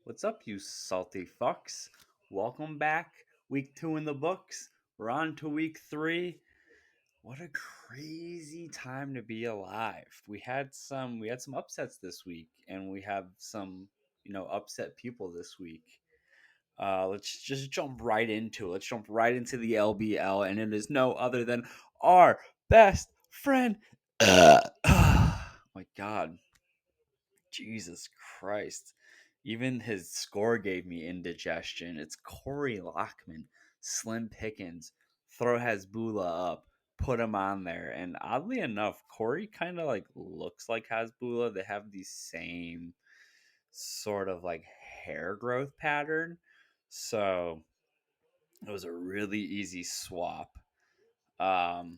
What's up, you salty fucks? Welcome back. Week 2 in the books. We're on to week 3. What a crazy time to be alive. We had some upsets this week, and we have some, upset people this week. Let's just jump right into it. Let's jump right into the LBL, and it is no other than our best friend. My God. Jesus Christ. Even his score gave me indigestion. It's Corey Lockman, Slim Pickens, throw Hasbullah up, put him on there. And oddly enough, Corey kind of like looks like Hasbullah. They have the same sort of like hair growth pattern. So it was a really easy swap. Um,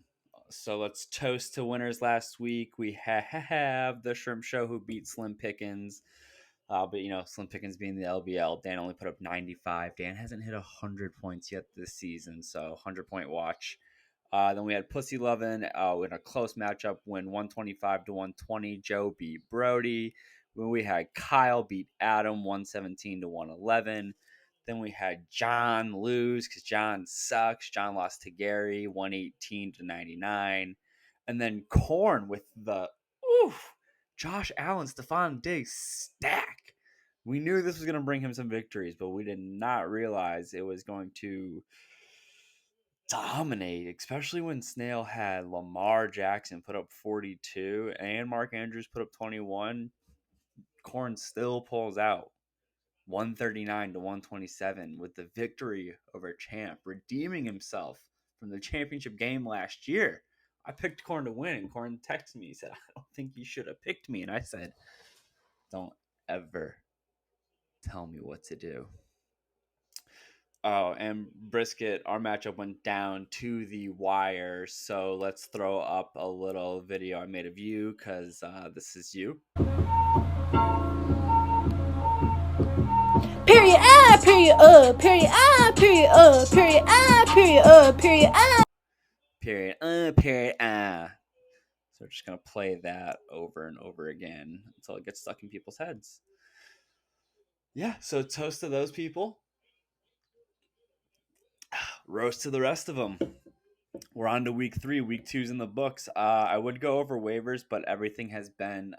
so let's toast to winners last week. We have the Shrimp Show who beat Slim Pickens. But Slim Pickens being the LBL, Dan only put up 95. Dan hasn't hit 100 points yet this season, so 100-point watch. Then we had Pussy Lovin' in a close matchup, win 125 to 120. Joe beat Brody. When we had Kyle beat Adam 117 to 111. Then we had John lose because John sucks. John lost to Gary 118 to 99. And then Corn with the oof, Josh Allen, Stephon Diggs stack. We knew this was going to bring him some victories, but we did not realize it was going to dominate, especially when Snail had Lamar Jackson put up 42 and Mark Andrews put up 21. Corn still pulls out 139 to 127 with the victory over Champ, redeeming himself from the championship game last year. I picked Corn to win, and Corn texted me. He said, "I don't think you should have picked me." And I said, "Don't ever tell me what to do." Oh, and Brisket, our matchup went down to the wire. So let's throw up a little video I made of you because this is you. Period period period period period period Period. So we're just going to play that over and over again until it gets stuck in people's heads. Yeah, so toast to those people. Roast to the rest of them. We're on to week 3. Week 2's in the books. I would go over waivers, but everything has been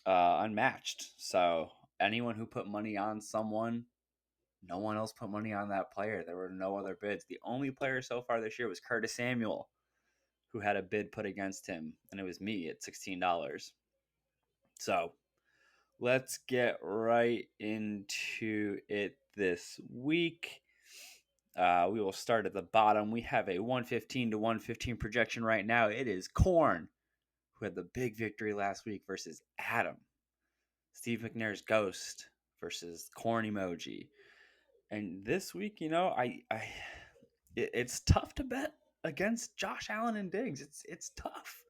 unmatched. So anyone who put money on someone, no one else put money on that player. There were no other bids. The only player so far this year was Curtis Samuel, who had a bid put against him, and it was me at $16. So let's get right into it this week. We will start at the bottom. We have a 115 to 115 projection right now. It is Corn, who had the big victory last week, versus Adam. Steve McNair's Ghost versus Corn Emoji. And this week, it's tough to bet against Josh Allen and Diggs. It's tough.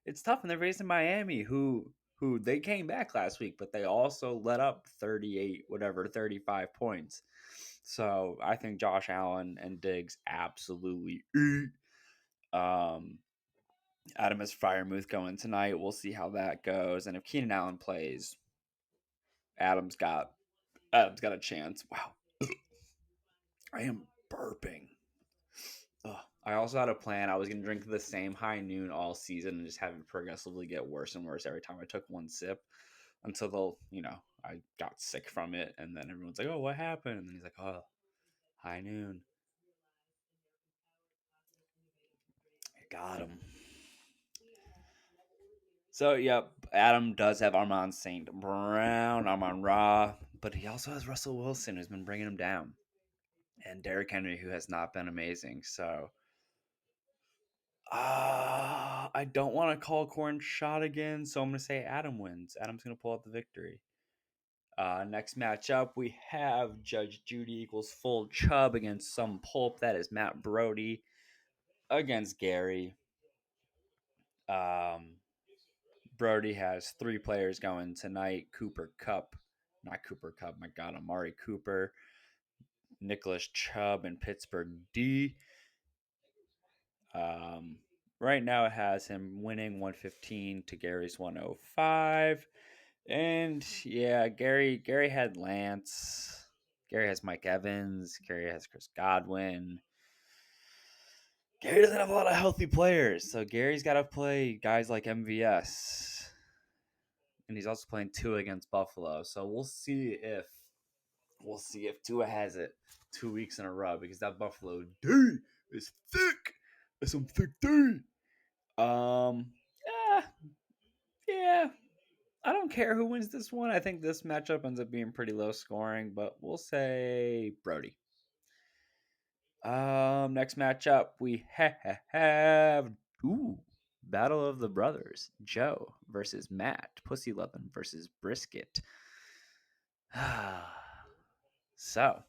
It's tough, and they're facing Miami, who they came back last week, but they also let up 35 points. So I think Josh Allen and Diggs absolutely eat. Adam has Freiermuth going tonight. We'll see how that goes. And if Keenan Allen plays, Adam's got a chance. Wow. I am burping. Ugh. I also had a plan. I was going to drink the same high noon all season and just have it progressively get worse and worse every time I took one sip until I got sick from it. And then everyone's like, "Oh, what happened?" And then he's like, "Oh, high noon." I got him. So, yep, Adam does have Armand St. Brown, Armand Ra, but he also has Russell Wilson, who's been bringing him down, and Derrick Henry, who has not been amazing. So, I don't want to call Corn shot again, so I'm going to say Adam wins. Adam's going to pull out the victory. Next matchup, we have Judge Judy equals Full Chubb against some pulp. That is Matt Brody against Gary. Brody has 3 players going tonight. Amari Cooper, Nicholas Chubb, and Pittsburgh D. Right now it has him winning 115 to Gary's 105. And yeah, Gary had Lance. Gary has Mike Evans. Gary has Chris Godwin. Gary doesn't have a lot of healthy players, so Gary's got to play guys like MVS, and he's also playing Tua against Buffalo. So we'll see if Tua has it 2 weeks in a row because that Buffalo D is thick. It's some thick D. Yeah, yeah. I don't care who wins this one. I think this matchup ends up being pretty low scoring, but we'll say Brody. Next matchup we have Battle of the Brothers, Joe versus Matt, Pussy Lovin' versus Brisket. So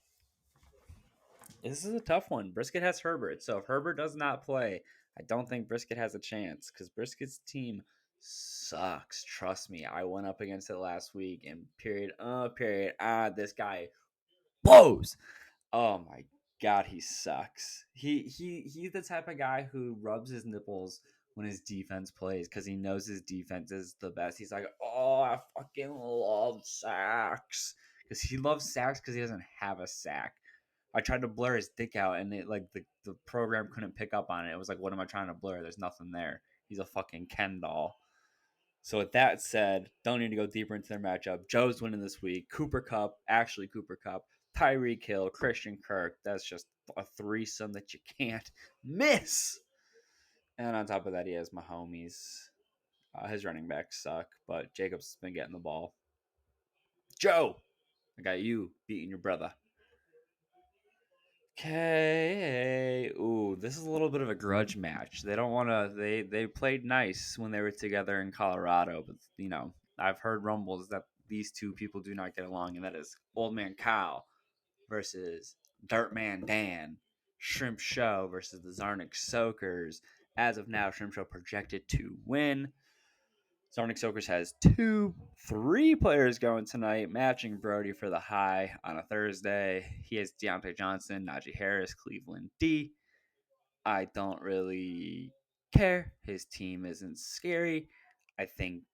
this is a tough one. Brisket has Herbert, so if Herbert does not play, I don't think Brisket has a chance because Brisket's team sucks. Trust me, I went up against it last week, and this guy blows. Oh my god, he sucks. He's the type of guy who rubs his nipples when his defense plays because he knows his defense is the best. He's like, oh, I fucking love sacks because he loves sacks because he doesn't have a sack. I tried to blur his dick out, and it like the program couldn't pick up on it. It was like, what am I trying to blur? There's nothing there. He's a fucking Ken doll. So with that said, don't need to go deeper into their matchup. Joe's winning this week. Cooper Kupp, actually Cooper Kupp, Tyreek Hill, Christian Kirk. That's just a threesome that you can't miss. And on top of that, he has Mahomes. His running backs suck, but Jacobs has been getting the ball. Joe, I got you beating your brother. Okay. Ooh, this is a little bit of a grudge match. They don't want to. They played nice when they were together in Colorado, but I've heard rumbles that these two people do not get along, and that is Old Man Kyle versus Dirtman Dan. Shrimp Show versus the Zarnik Soakers. As of now, Shrimp Show projected to win. Zarnik Soakers has 3 players going tonight, matching Brody for the high on a Thursday. He has Deontay Johnson, Najee Harris, Cleveland D. I don't really care. His team isn't scary. I think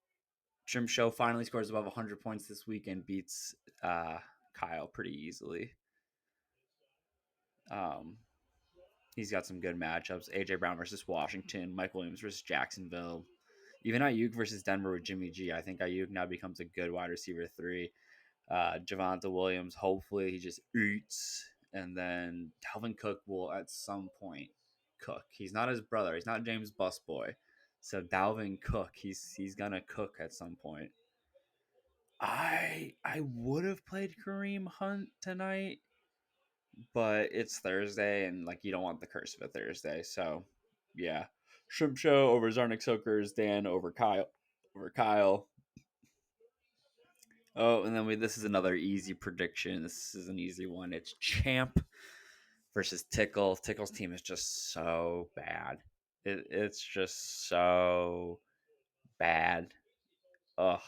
Trim Show finally scores above 100 points this week and beats Kyle pretty easily. He's got some good matchups. A.J. Brown versus Washington, Mike Williams versus Jacksonville. Even Ayuk versus Denver with Jimmy G. I think Ayuk now becomes a good wide receiver 3. Javonte Williams, hopefully he just eats. And then Dalvin Cook will at some point cook. He's not his brother. He's not James Busboy. So Dalvin Cook, he's gonna cook at some point. I would have played Kareem Hunt tonight, but it's Thursday and like you don't want the curse of a Thursday. So yeah. Shrimp Show over Zarnik Soakers, Dan over Kyle. Oh, and then this is another easy prediction. This is an easy one. It's Champ versus Tickle. Tickle's team is just so bad. It's just so bad. Ugh.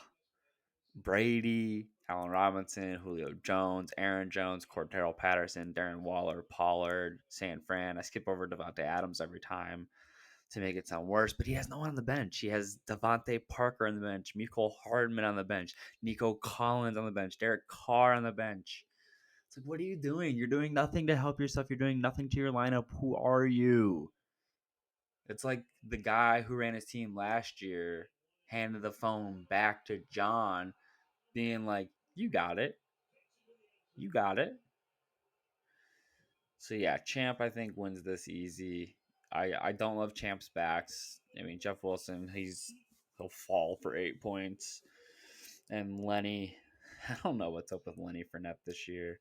Brady, Allen Robinson, Julio Jones, Aaron Jones, Cordero Patterson, Darren Waller, Pollard, San Fran. I skip over Devontae Adams every time to make it sound worse, but he has no one on the bench. He has Devontae Parker on the bench, Mecole Hardman on the bench, Nico Collins on the bench, Derek Carr on the bench. It's like, what are you doing? You're doing nothing to help yourself. You're doing nothing to your lineup. Who are you? It's like the guy who ran his team last year handed the phone back to John, being like, you got it. You got it. So yeah, Champ I think wins this easy. I don't love Champ's backs. I mean Jeff Wilson, he'll fall for 8 points. And Lenny, I don't know what's up with Lenny Fournette this year.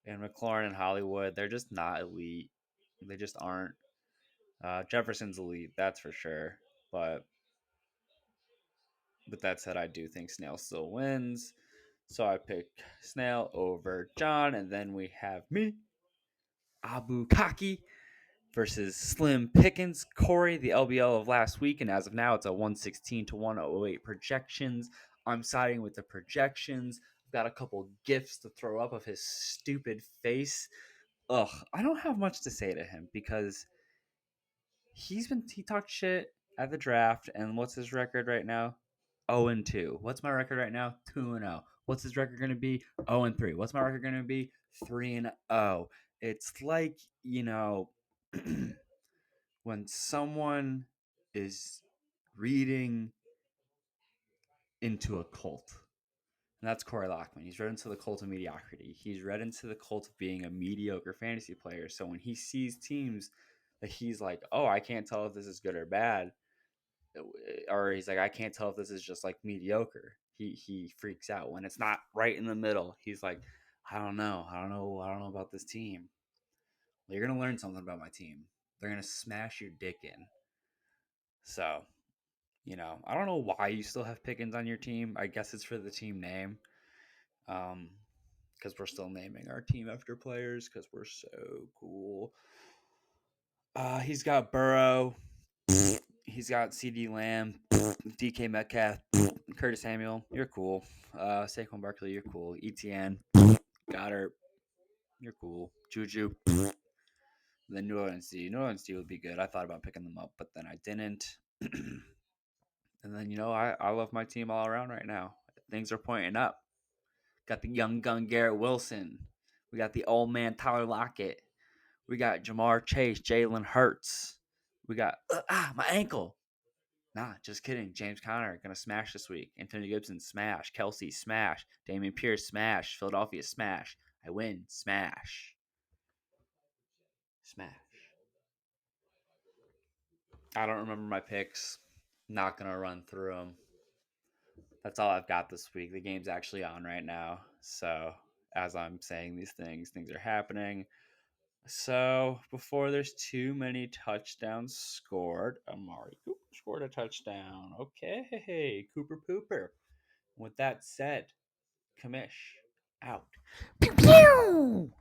And McLaurin and Hollywood, they're just not elite. They just aren't. Jefferson's elite, that's for sure. But with that said, I do think Snail still wins. So I pick Snail over John, and then we have me, Abu Kaki, versus Slim Pickens. Corey, the LBL of last week, and as of now, it's a 116 to 108 projections. I'm siding with the projections. I've got a couple gifs to throw up of his stupid face. Ugh, I don't have much to say to him because he talked shit at the draft, and what's his record right now? 0-2. What's my record right now? 2-0. What's his record going to be? 0-3. What's my record going to be? 3-0. It's like, when someone is reading into a cult. And that's Corey Lockman. He's read into the cult of mediocrity. He's read into the cult of being a mediocre fantasy player. So when he sees teams that he's like, oh, I can't tell if this is good or bad, or he's like, I can't tell if this is just like mediocre. He freaks out when it's not right in the middle. He's like, I don't know about this team. Well, you're gonna learn something about my team. They're gonna smash your dick in. So, I don't know why you still have Pickens on your team. I guess it's for the team name. Because we're still naming our team after players because we're so cool. He's got Burrow. He's got CD Lamb, DK Metcalf, Curtis Samuel. You're cool. Saquon Barkley, you're cool. ETN, Goddard, you're cool. Juju. Then New Orleans D. New Orleans D would be good. I thought about picking them up, but then I didn't. And then, I love my team all around right now. Things are pointing up. Got the young gun Garrett Wilson. We got the old man Tyler Lockett. We got Jamar Chase, Jalen Hurts. We got my ankle. Nah, just kidding. James Conner gonna smash this week. Antonio Gibson smash. Kelsey smash. Damian Pierce smash. Philadelphia smash. I win smash. Smash. I don't remember my picks. Not gonna run through them. That's all I've got this week. The game's actually on right now. So as I'm saying these things are happening. So before there's too many touchdowns scored, Amari Cooper scored a touchdown. Okay, Cooper Pooper. With that said, Kamish out.